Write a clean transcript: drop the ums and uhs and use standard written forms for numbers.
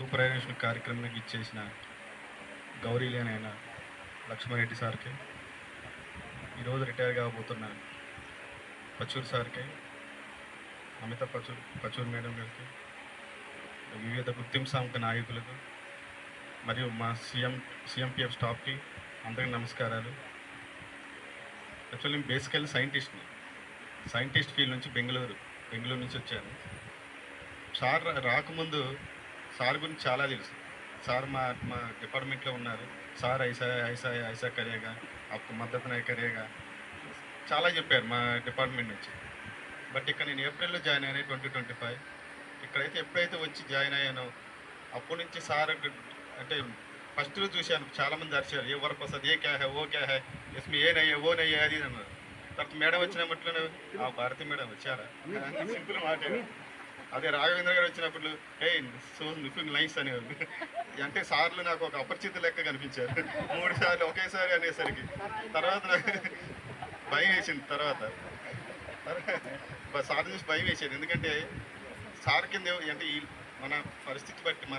సూపర్వైజేషన్ కార్యక్రమానికి ఇచ్చేసిన గౌరీలేనైన లక్ష్మారెడ్డి సార్కి, ఈరోజు రిటైర్ కాబోతున్న పచ్చూరు సార్కి, అమిత పచ్చూరు మేడం గారికి, వివిధ గుర్తింపు సంస్థ నాయకులకు మరియు మా సిఎంపిఎఫ్ స్టాఫ్కి అందరికీ నమస్కారాలు. యాక్చువల్లీ నేను బేసికల్ సైంటిస్ట్ ఫీల్డ్ నుంచి బెంగళూరు నుంచి వచ్చాను. సార్ రాకముందు సార్ గురించి చాలా తెలుసు. సార్ మా మా డిపార్ట్మెంట్లో ఉన్నారు. సార్ ఐసా ఐసా ఐసా కరేగా, అప్పుడు మద్దతు నాయ కరేగా చాలా చెప్పారు మా డిపార్ట్మెంట్ నుంచి. బట్ ఇక్కడ నేను ఏప్రిల్లో జాయిన్ అయినా 2025. ఇక్కడైతే ఎప్పుడైతే వచ్చి జాయిన్ అయ్యానో అప్పటి నుంచి సార్ అంటే ఫస్ట్లో చూశాను, చాలామంది అరిచారు, ఏ వర్క్ వస్తుంది, ఏ క్యా హై ఓ క్యా హై, ఎస్మి ఏ నయ్యే ఓ నయ్యే అది అన్నారు. తర్వాత మేడం వచ్చినప్పట్లోనే ఆ భారతి మేడం వచ్చారా, సింపుల్ మాట. అదే రాఘవేంద్ర గారు వచ్చినప్పుడు ఏ సో లుకింగ్ నైస్ అనేవాళ్ళు. అంటే సార్లు నాకు ఒక అపరిచిత లెక్క కనిపించారు 3 సార్లు ఒకేసారి అనేసరికి. తర్వాత భయం వేసింది. తర్వాత సార్ చూసి భయం వేసేది. ఎందుకంటే సార్ కింద అంటే ఈ మన పరిస్థితి బట్టి, మన